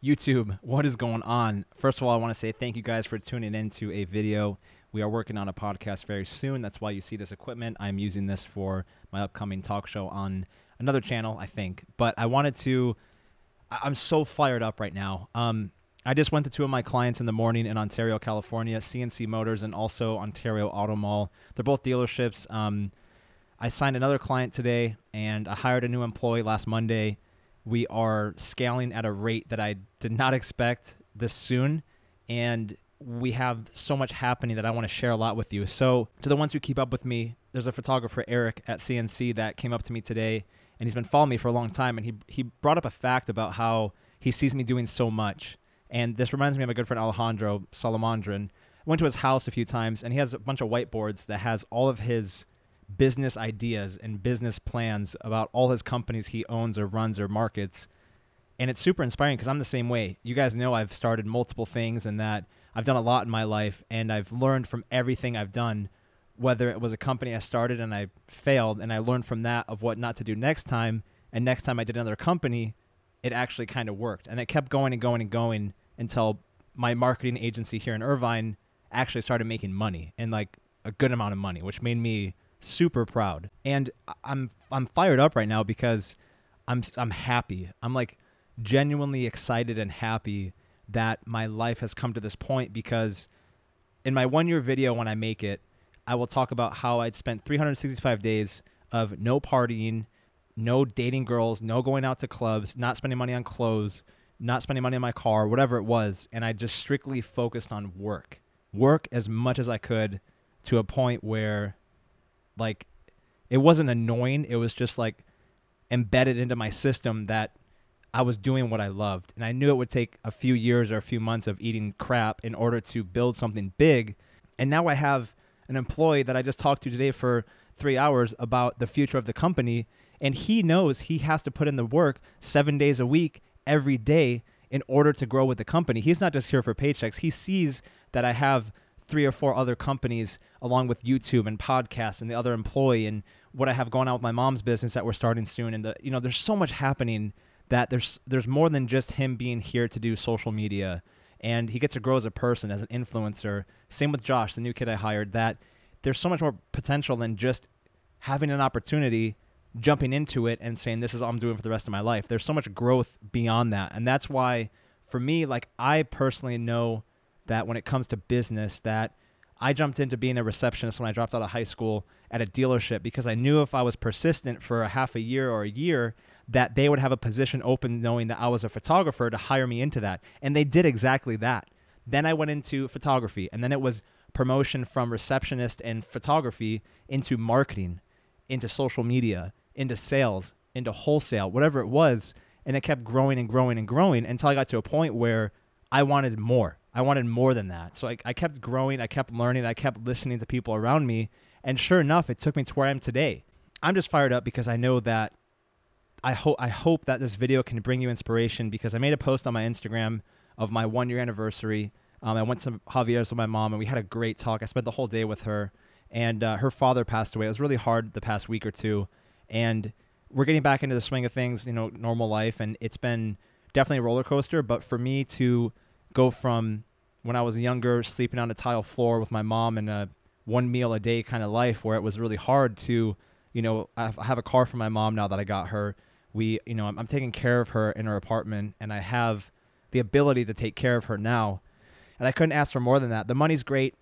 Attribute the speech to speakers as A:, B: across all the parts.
A: YouTube, what is going on? First of all, I want to say thank you guys for tuning in to a video. We are working on a podcast very soon. That's why you see this equipment. I'm using this for my upcoming talk show on another channel, I think. But I'm so fired up right now. I just went to two of my clients in the morning in Ontario, California, CNC Motors and also Ontario Auto Mall. They're both dealerships. I signed another client today, and I hired a new employee last Monday. We are scaling at a rate that I did not expect this soon, and we have so much happening that I want to share a lot with you. So to the ones who keep up with me, there's a photographer, Eric, at CNC that came up to me today, and he's been following me for a long time, and he brought up a fact about how he sees me doing so much. And this reminds me of my good friend Alejandro Salamandran. I went to his house a few times, and he has a bunch of whiteboards that has all of his business ideas and business plans about all his companies he owns or runs or markets. And it's super inspiring because I'm the same way. You guys know I've started multiple things and that I've done a lot in my life, and I've learned from everything I've done, whether it was a company I started and I failed, and I learned from that of what not to do next time. And next time I did another company, it actually kind of worked. And it kept going and going and going until my marketing agency here in Irvine actually started making money, and like a good amount of money, which made me super proud. And I'm fired up right now because I'm happy. I'm like genuinely excited and happy that my life has come to this point, because in my 1-year video, when I make it, I will talk about how I'd spent 365 days of no partying, no dating girls, no going out to clubs, not spending money on clothes, not spending money on my car, whatever it was. And I just strictly focused on work as much as I could, to a point where like it wasn't annoying. It was just like embedded into my system that I was doing what I loved. And I knew it would take a few years or a few months of eating crap in order to build something big. And now I have an employee that I just talked to today for 3 hours about the future of the company. And he knows he has to put in the work 7 days a week, every day, in order to grow with the company. He's not just here for paychecks. He sees that I have 3 or 4 other companies along with YouTube and podcasts and the other employee, and what I have going on with my mom's business that we're starting soon. And there's so much happening that there's more than just him being here to do social media, and he gets to grow as a person, as an influencer. Same with Josh, the new kid I hired, that there's so much more potential than just having an opportunity, jumping into it and saying, this is all I'm doing for the rest of my life. There's so much growth beyond that. And that's why for me, like, I personally know that when it comes to business, that I jumped into being a receptionist when I dropped out of high school at a dealership, because I knew if I was persistent for a half a year or a year, that they would have a position open, knowing that I was a photographer, to hire me into that. And they did exactly that. Then I went into photography, and then it was promotion from receptionist and photography into marketing, into social media, into sales, into wholesale, whatever it was. And it kept growing and growing and growing until I got to a point where I wanted more. I wanted more than that. So I kept growing, I kept learning, I kept listening to people around me. And sure enough, it took me to where I am today. I'm just fired up because I know that I hope that this video can bring you inspiration, because I made a post on my Instagram of my 1-year anniversary. I went to Javier's with my mom, and we had a great talk. I spent the whole day with her, and her father passed away. It was really hard the past week or two, and we're getting back into the swing of things, normal life, and it's been definitely a roller coaster. But for me to go from when I was younger, sleeping on a tile floor with my mom and a 1 meal a day kind of life, where it was really hard, to, I have a car for my mom now that I got her. I'm taking care of her in her apartment, and I have the ability to take care of her now. And I couldn't ask for more than that. The money's great.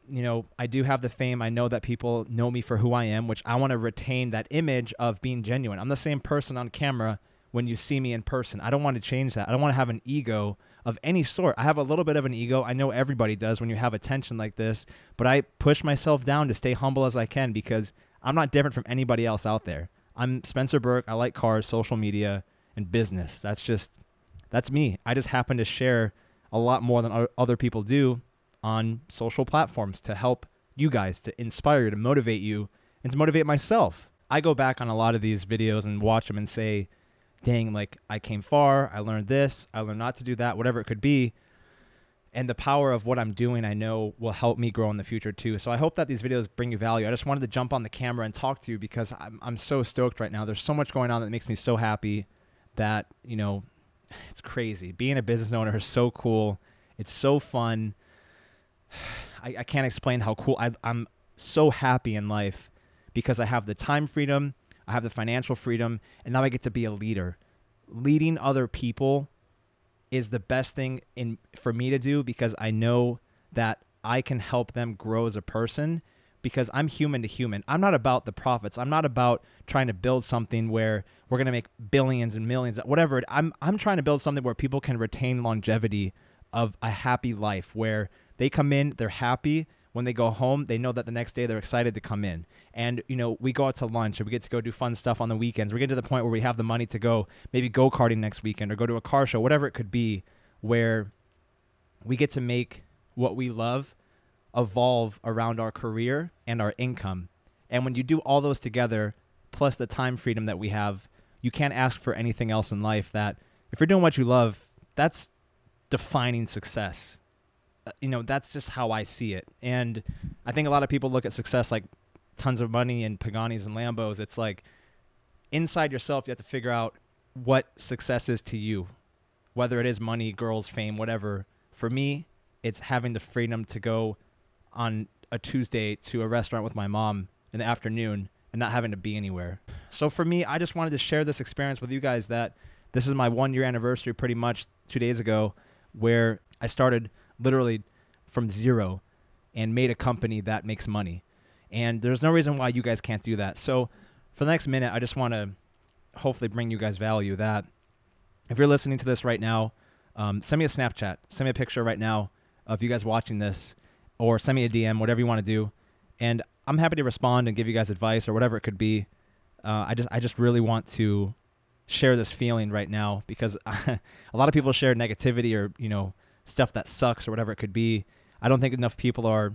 A: I do have the fame. I know that people know me for who I am, which I want to retain that image of being genuine. I'm the same person on camera when you see me in person. I don't want to change that. I don't want to have an ego of any sort. I have a little bit of an ego. I know everybody does when you have attention like this, but I push myself down to stay humble as I can, because I'm not different from anybody else out there. I'm Spencer Berke. I like cars, social media, and business. That's me. I just happen to share a lot more than other people do on social platforms to help you guys, to inspire you, to motivate you, and to motivate myself. I go back on a lot of these videos and watch them and say, dang, like, I came far, I learned this, I learned not to do that, whatever it could be. And the power of what I'm doing, I know, will help me grow in the future too. So I hope that these videos bring you value. I just wanted to jump on the camera and talk to you because I'm so stoked right now. There's so much going on that makes me so happy that, it's crazy. Being a business owner is so cool. It's so fun. I can't explain how cool. I'm so happy in life because I have the time freedom, I have the financial freedom, and now I get to be a leader. Leading other people is the best thing for me to do because I know that I can help them grow as a person because I'm human to human. I'm not about the profits. I'm not about trying to build something where we're going to make billions and millions, whatever. I'm trying to build something where people can retain longevity of a happy life where they come in, they're happy. When they go home, they know that the next day they're excited to come in. And, we go out to lunch or we get to go do fun stuff on the weekends. We get to the point where we have the money to go maybe go-karting next weekend or go to a car show, whatever it could be, where we get to make what we love evolve around our career and our income. And when you do all those together, plus the time freedom that we have, you can't ask for anything else in life. That if you're doing what you love, that's defining success. That's just how I see it. And I think a lot of people look at success like tons of money and Paganis and Lambos. It's like inside yourself, you have to figure out what success is to you, whether it is money, girls, fame, whatever. For me, it's having the freedom to go on a Tuesday to a restaurant with my mom in the afternoon and not having to be anywhere. So for me, I just wanted to share this experience with you guys that this is my 1-year anniversary pretty much 2 days ago, where I started literally from zero and made a company that makes money. And there's no reason why you guys can't do that. So for the next minute, I just want to hopefully bring you guys value that if you're listening to this right now, send me a Snapchat, send me a picture right now of you guys watching this, or send me a DM, whatever you want to do. And I'm happy to respond and give you guys advice or whatever it could be. I just really want to share this feeling right now because a lot of people share negativity or, stuff that sucks or whatever it could be. I don't think enough people are,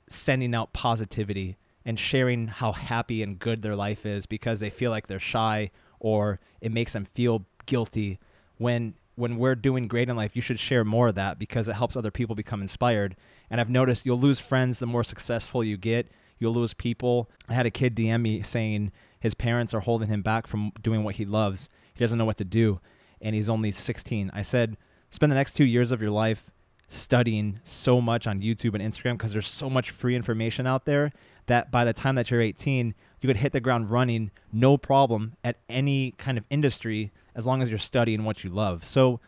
A: sending out positivity and sharing how happy and good their life is because they feel like they're shy or it makes them feel guilty. When we're doing great in life, you should share more of that because it helps other people become inspired. And I've noticed you'll lose friends the more successful you get. You'll lose people. I had a kid DM me saying his parents are holding him back from doing what he loves. He doesn't know what to do, and he's only 16. I said, spend the next 2 years of your life studying so much on YouTube and Instagram because there's so much free information out there that by the time that you're 18, you could hit the ground running, no problem, at any kind of industry as long as you're studying what you love. So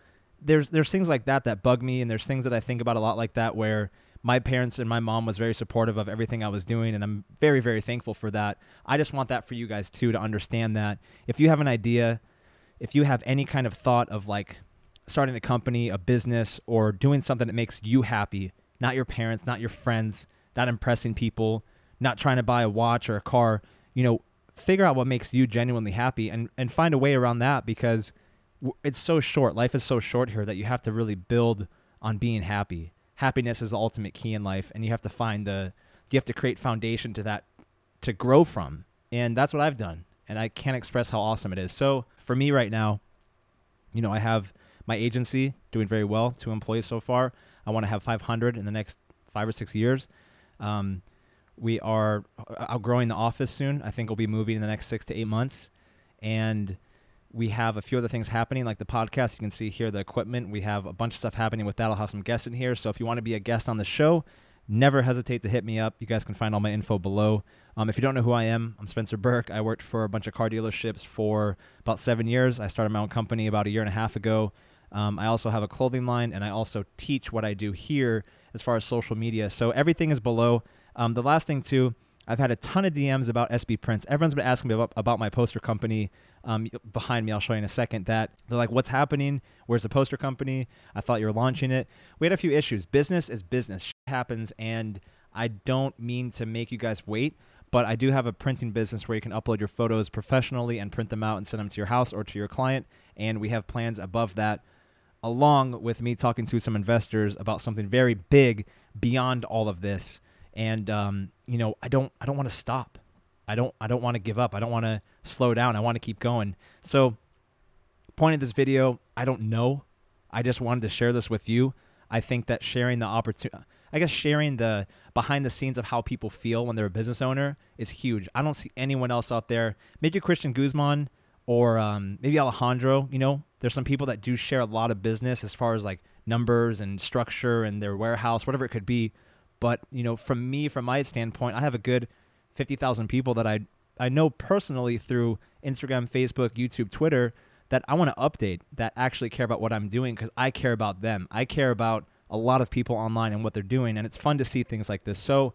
A: there's things like that bug me, and there's things that I think about a lot like that where my parents and my mom was very supportive of everything I was doing, and I'm very, very thankful for that. I just want that for you guys too, to understand that if you have an idea, if you have any kind of thought of like starting a company, a business, or doing something that makes you happy, not your parents, not your friends, not impressing people, not trying to buy a watch or a car, figure out what makes you genuinely happy and find a way around that because it's so short. Life is so short here that you have to really build on being happy. Happiness is the ultimate key in life, and you have to you have to create foundation to that to grow from. And that's what I've done. And I can't express how awesome it is. So for me right now, I have my agency doing very well, 2 employees so far. I want to have 500 in the next 5 or 6 years. We are outgrowing the office soon. I think we'll be moving in the next 6 to 8 months. And we have a few other things happening, like the podcast. You can see here the equipment. We have a bunch of stuff happening with that. I'll have some guests in here. So if you want to be a guest on the show, never hesitate to hit me up. You guys can find all my info below. If you don't know who I am, I'm Spencer Berke. I worked for a bunch of car dealerships for about 7 years. I started my own company about 1.5 years ago. I also have a clothing line, and I also teach what I do here as far as social media. So everything is below. The last thing, too, I've had a ton of DMs about SB Prints. Everyone's been asking me about my poster company behind me. I'll show you in a second. That they're like, what's happening? Where's the poster company? I thought you were launching it. We had a few issues. Business is business. Shit happens, and I don't mean to make you guys wait, but I do have a printing business where you can upload your photos professionally and print them out and send them to your house or to your client, and we have plans above that, along with me talking to some investors about something very big beyond all of this. And I don't want to stop. I don't want to give up. I don't want to slow down. I want to keep going. So, point of this video, I don't know. I just wanted to share this with you. I think that sharing the behind the scenes of how people feel when they're a business owner is huge. I don't see anyone else out there. Maybe Christian Guzman or maybe Alejandro. You know, there's some people that do share a lot of business as far as like numbers and structure and their warehouse, whatever it could be. But, you know, from my standpoint, I have a good 50,000 people that I know personally through Instagram, Facebook, YouTube, Twitter, that I want to update, that actually care about what I'm doing, because I care about them. I care about a lot of people online and what they're doing, and it's fun to see things like this. So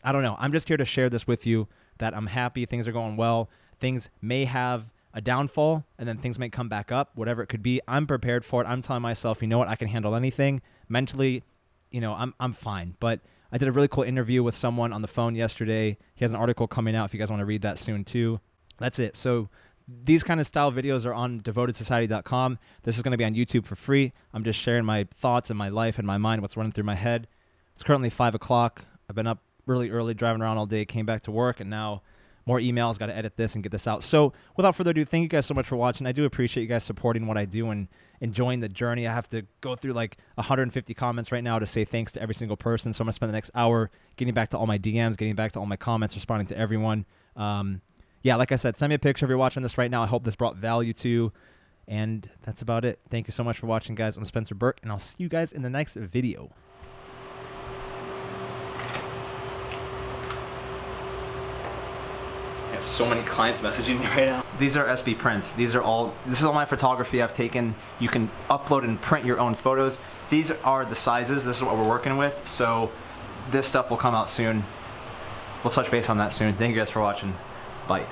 A: I don't know. I'm just here to share this with you, that I'm happy. Things are going well. Things may have a downfall, and then things may come back up, whatever it could be. I'm prepared for it. I'm telling myself, you know what, I can handle anything. Mentally, you know, I'm fine. But I did a really cool interview with someone on the phone yesterday. He has an article coming out if you guys want to read that soon too. That's it. So these kind of style videos are on devotedsociety.com. This is going to be on YouTube for free. I'm just sharing my thoughts and my life and my mind, what's running through my head. It's currently 5 o'clock. I've been up really early, driving around all day, came back to work, and now more emails, got to edit this and get this out. So without further ado, thank you guys so much for watching. I do appreciate you guys supporting what I do and enjoying the journey. I have to go through like 150 comments right now to say thanks to every single person. So I'm going to spend the next hour getting back to all my DMs, getting back to all my comments, responding to everyone. Yeah, like I said, send me a picture if you're watching this right now. I hope this brought value to you. And that's about it. Thank you so much for watching, guys. I'm Spencer Berke, and I'll see you guys in the next video. So many clients messaging me right now. These are SB prints. This is all my photography I've taken. You can upload and print your own photos. These are the sizes. This is what we're working with. So this stuff will come out soon. We'll touch base on that soon. Thank you guys for watching. Bye.